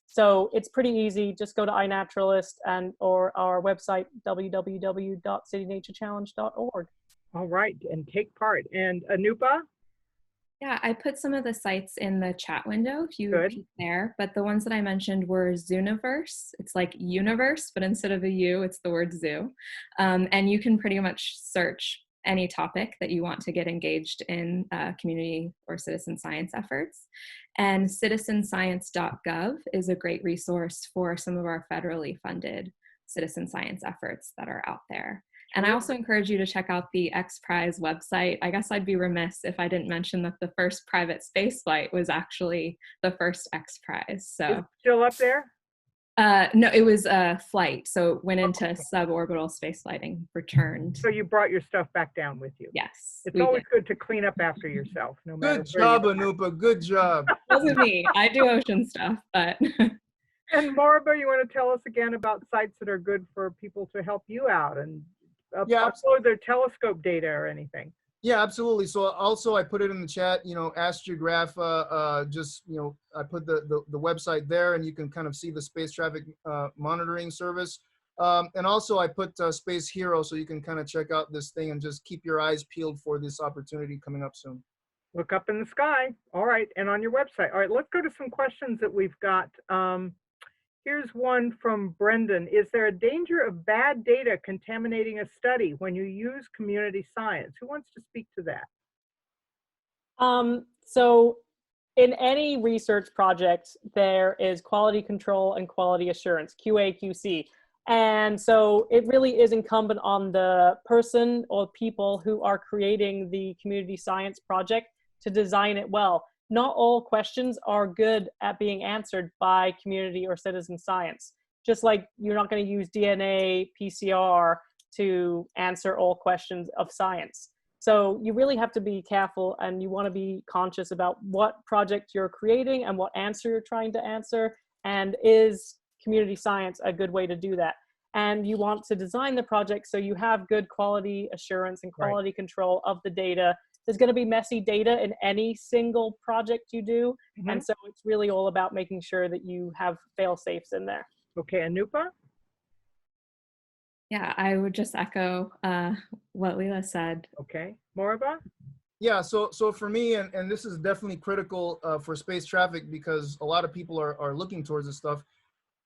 So it's pretty easy. Just go to iNaturalist or our website, www.citynaturechallenge.org. All right, and take part. And ANUPA? Yeah, I put some of the sites in the chat window if you peek there, but the ones that I mentioned were Zooniverse. It's like universe, but instead of a U, it's the word zoo. And you can pretty much search any topic that you want to get engaged in community or citizen science efforts. And citizenscience.gov is a great resource for some of our federally funded citizen science efforts that are out there. And I also encourage you to check out the Xprize website. I guess I'd be remiss if I didn't mention that the first private spaceflight was actually the first Xprize. So is it still up there? no, it was a flight. So it went into suborbital spaceflight and returned. So you brought your stuff back down with you. Yes. It's always good to clean up after yourself, no matter. Good job, ANUPA. Good job. It wasn't me. I do ocean stuff, but. And MORIBA, you want to tell us again about sites that are good for people to help you out and upload their telescope data or anything? Yeah, absolutely. So also I put it in the chat, you know, Astrograph, just, you know, I put the website there and you can kind of see the space traffic monitoring service. And also I put Space Hero so you can kind of check out this thing and just keep your eyes peeled for this opportunity coming up soon. Look up in the sky. All right. And on your website. All right, let's go to some questions that we've got. Here's one from Brendan. Is there a danger of bad data contaminating a study when you use community science? Who wants to speak to that? So in any research project, there is quality control and quality assurance, QA, QC. And so it really is incumbent on the person or people who are creating the community science project to design it well. Not all questions are good at being answered by community or citizen science. Just like you're not going to use DNA, PCR to answer all questions of science. So you really have to be careful and you want to be conscious about what project you're creating and what answer you're trying to answer, and is community science a good way to do that. And you want to design the project so you have good quality assurance and quality control of the data. There's going to be messy data in any single project you do. And so it's really all about making sure that you have fail safes in there. Okay, ANUPA? Yeah, I would just echo what LILA said. Okay, MORIBA? Yeah, so for me, and this is definitely critical for space traffic because a lot of people are looking towards this stuff.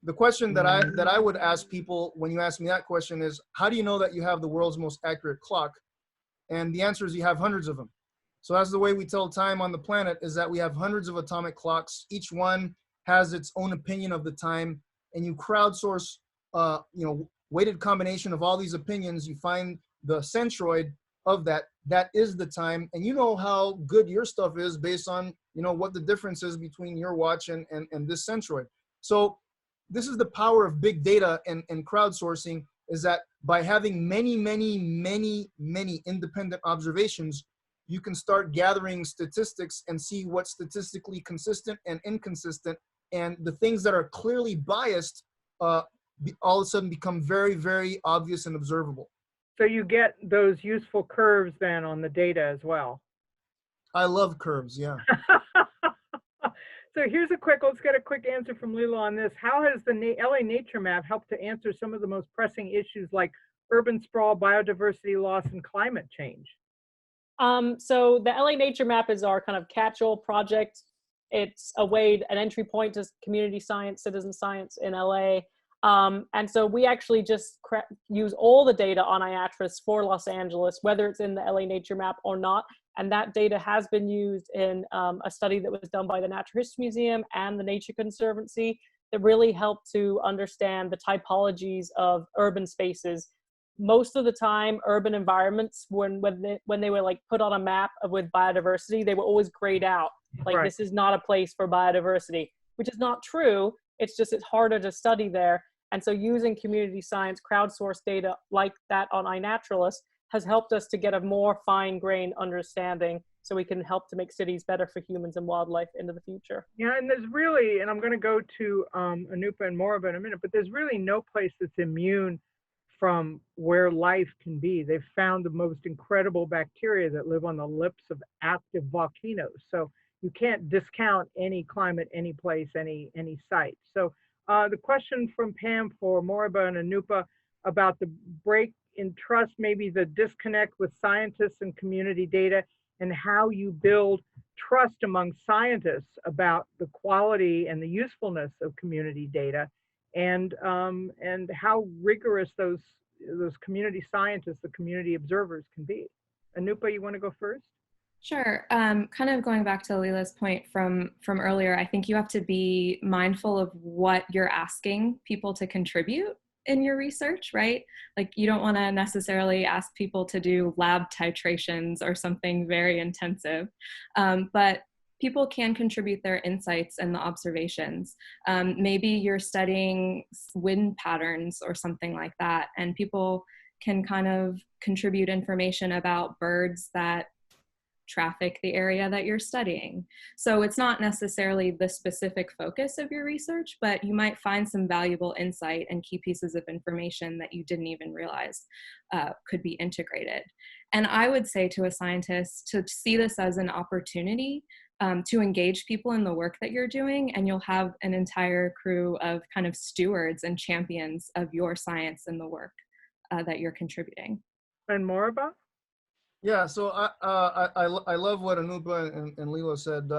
The question that I would ask people when you ask me that question is, how do you know that you have the world's most accurate clock? And the answer is you have hundreds of them. So that's the way we tell time on the planet, is that we have hundreds of atomic clocks. Each one has its own opinion of the time, and you crowdsource, you know, weighted combination of all these opinions. You find the centroid of that. That is the time, and you know how good your stuff is based on, you know, what the difference is between your watch and this centroid. So this is the power of big data and crowdsourcing, is that by having many independent observations, you can start gathering statistics and see what's statistically consistent and inconsistent. And the things that are clearly biased all of a sudden become very obvious and observable. So you get those useful curves then on the data as well. I love curves, yeah. So here's let's get a quick answer from LILA on this. How has the LA Nature Map helped to answer some of the most pressing issues like urban sprawl, biodiversity loss, and climate change? So the LA Nature Map is our kind of catch-all project. It's an entry point to community science, citizen science in LA. And so we actually just use all the data on IATRIS for Los Angeles, whether it's in the LA Nature Map or not. And that data has been used in a study that was done by the Natural History Museum and the Nature Conservancy that really helped to understand the typologies of urban spaces. Most of the time, urban environments, when they were like put on a map with biodiversity, they were always grayed out. Like, this is not a place for biodiversity, which is not true. It's just, it's harder to study there. And so using community science crowdsourced data like that on iNaturalist has helped us to get a more fine-grained understanding so we can help to make cities better for humans and wildlife into the future. Yeah, and there's really, and I'm going to go to ANUPA and MORIBA in a minute, but there's really no place that's immune from where life can be. They've found the most incredible bacteria that live on the lips of active volcanoes. So you can't discount any climate, any place, any site. So the question from Pam for MORIBA and ANUPA about the break in trust, maybe the disconnect with scientists and community data, and how you build trust among scientists about the quality and the usefulness of community data, and how rigorous those community scientists, the community observers, can be. ANUPA, you want to go first? Sure. Kind of going back to LILA's point from earlier, I think you have to be mindful of what you're asking people to contribute. in your research, right? Like you don't want to necessarily ask people to do lab titrations or something very intensive, but people can contribute their insights and the observations. Maybe you're studying wind patterns or something like that, and people can kind of contribute information about birds that traffic the area that you're studying. So it's not necessarily the specific focus of your research, but you might find some valuable insight and key pieces of information that you didn't even realize could be integrated. And I would say to a scientist to see this as an opportunity to engage people in the work that you're doing, and you'll have an entire crew of kind of stewards and champions of your science and the work that you're contributing. And MORIBA? Yeah, so I love what ANUPA and LILA said.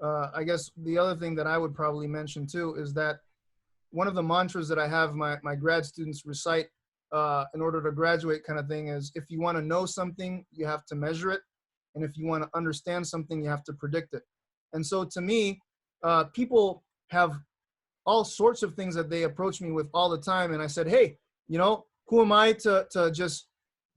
I guess the other thing that I would probably mention too is that one of the mantras that I have my grad students recite in order to graduate kind of thing is, if you want to know something, you have to measure it. And if you want to understand something, you have to predict it. And so to me, people have all sorts of things that they approach me with all the time. And I said, hey, you know, who am I to just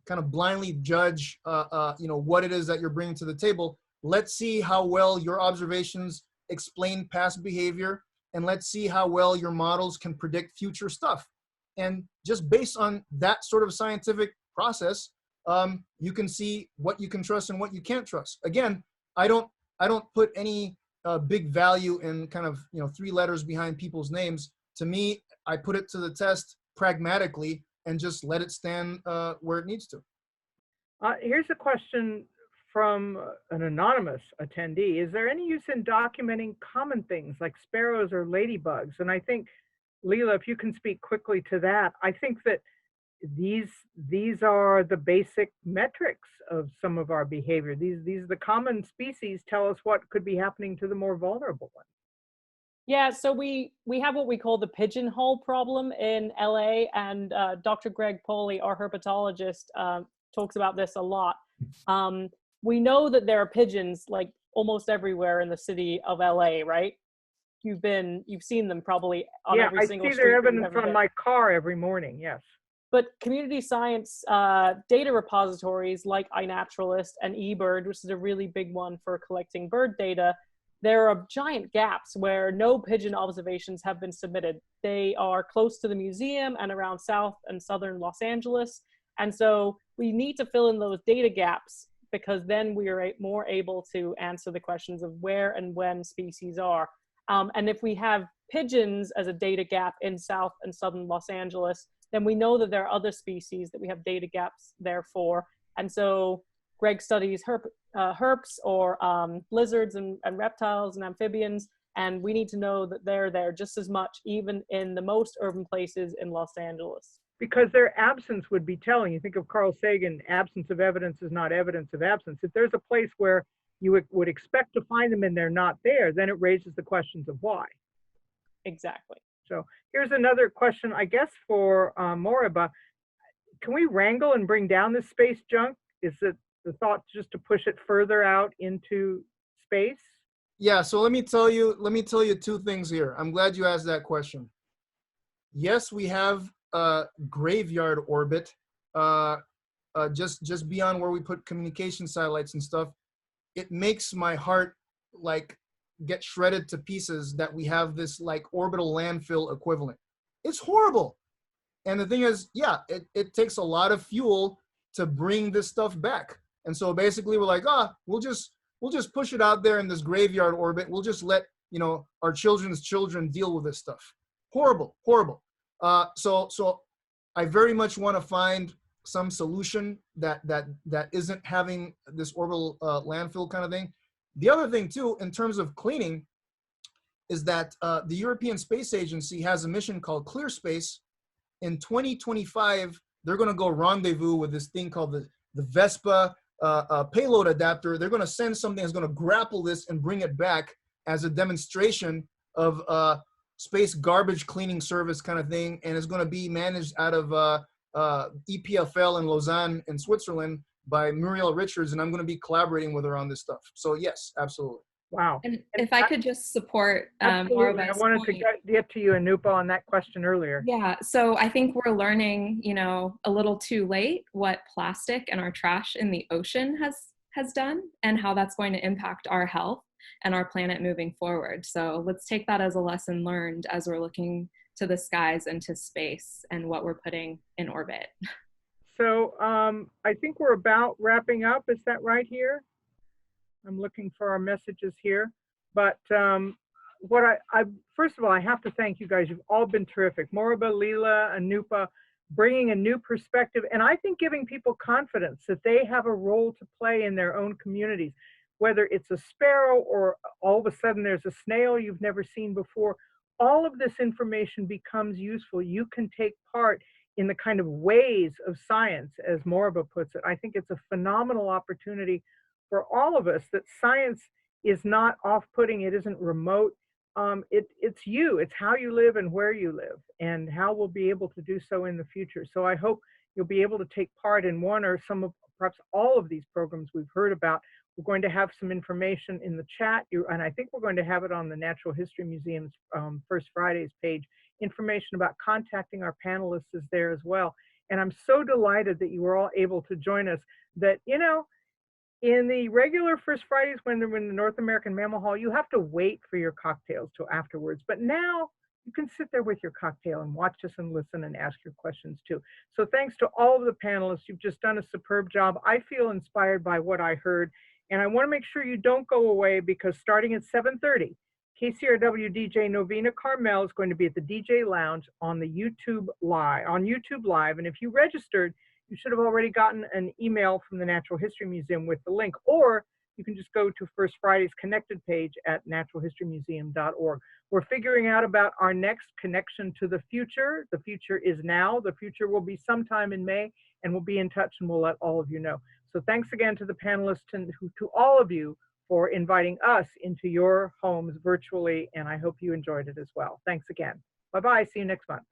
kind of blindly judge, you know, what it is that you're bringing to the table? Let's see how well your observations explain past behavior, and let's see how well your models can predict future stuff. And just based on that sort of scientific process, you can see what you can trust and what you can't trust. Again, I don't put any big value in kind of, you know, 3 letters behind people's names. To me, I put it to the test pragmatically and just let it stand where it needs to. Here's a question from an anonymous attendee. Is there any use in documenting common things like sparrows or ladybugs? And I think, LILA, if you can speak quickly to that, I think that these are the basic metrics of some of our behavior. These the common species tell us what could be happening to the more vulnerable ones. Yeah, so we have what we call the pigeonhole problem in LA, and Dr. Greg Pauly, our herpetologist, talks about this a lot. We know that there are pigeons like almost everywhere in the city of LA, right? You've seen them probably on every single street. Yeah, I see their evidence on my car every morning, yes. But community science data repositories like iNaturalist and eBird, which is a really big one for collecting bird data, there are giant gaps where no pigeon observations have been submitted. They are close to the museum and around South and Southern Los Angeles. And so we need to fill in those data gaps, because then we are more able to answer the questions of where and when species are. And if we have pigeons as a data gap in South and Southern Los Angeles, then we know that there are other species that we have data gaps there for. And so Greg studies herps or lizards and reptiles and amphibians, and we need to know that they're there just as much, even in the most urban places in Los Angeles. Because their absence would be telling. You think of Carl Sagan, absence of evidence is not evidence of absence. If there's a place where you would expect to find them and they're not there, then it raises the questions of why. Exactly. So here's another question, I guess, for MORIBA. Can we wrangle and bring down this space junk? Is it the thought just to push it further out into space? Yeah, so let me tell you 2 things here. I'm glad you asked that question. Yes, we have a graveyard orbit, just beyond where we put communication satellites and stuff. It makes my heart like get shredded to pieces that we have this like orbital landfill equivalent. It's horrible. And the thing is, yeah, it takes a lot of fuel to bring this stuff back. And so basically we're like, we'll just push it out there in this graveyard orbit. We'll just let, you know, our children's children deal with this stuff. Horrible, horrible. So I very much want to find some solution that isn't having this orbital landfill kind of thing. The other thing too, in terms of cleaning, is that the European Space Agency has a mission called Clear Space. In 2025, they're going to go rendezvous with this thing called the Vespa payload adapter. They're going to send something that's going to grapple this and bring it back as a demonstration of space garbage cleaning service kind of thing, and it's going to be managed out of EPFL in Lausanne in Switzerland by Muriel Richards, and I'm going to be collaborating with her on this stuff. So yes, absolutely. Wow. And if I could just support Absolutely. I Moriba's wanted to point. get to you, ANUPA, on that question earlier. Yeah, so I think we're learning, you know, a little too late what plastic and our trash in the ocean has done and how that's going to impact our health and our planet moving forward. So let's take that as a lesson learned as we're looking to the skies and to space and what we're putting in orbit. So I think we're about wrapping up. Is that right here? I'm looking for our messages here. But what I first of all, I have to thank you guys. You've all been terrific. MORIBA, LILA, ANUPA, bringing a new perspective, and I think giving people confidence that they have a role to play in their own communities, whether it's a sparrow or all of a sudden there's a snail you've never seen before. All of this information becomes useful. You can take part in the kind of ways of science, as MORIBA puts it. I think it's a phenomenal opportunity for all of us, that science is not off-putting, it isn't remote. It's you, it's how you live and where you live, and how we'll be able to do so in the future. So I hope you'll be able to take part in one or some of, perhaps all of these programs we've heard about. We're going to have some information in the chat, and I think we're going to have it on the Natural History Museum's First Fridays page. Information about contacting our panelists is there as well. And I'm so delighted that you were all able to join us. That, you know, in the regular First Fridays, when they're in the North American Mammal Hall, you have to wait for your cocktails till afterwards. But now you can sit there with your cocktail and watch us and listen and ask your questions too. So thanks to all of the panelists. You've just done a superb job. I feel inspired by what I heard. And I want to make sure you don't go away, because starting at 7:30, KCRW DJ Novena Carmel is going to be at the DJ Lounge on the YouTube Live. And if you registered, you should have already gotten an email from the Natural History Museum with the link, or you can just go to First Friday's connected page at naturalhistorymuseum.org. We're figuring out about our next connection to the future. The future is now. The future will be sometime in May, and we'll be in touch and we'll let all of you know. So thanks again to the panelists and to all of you for inviting us into your homes virtually, and I hope you enjoyed it as well. Thanks again. Bye-bye. See you next month.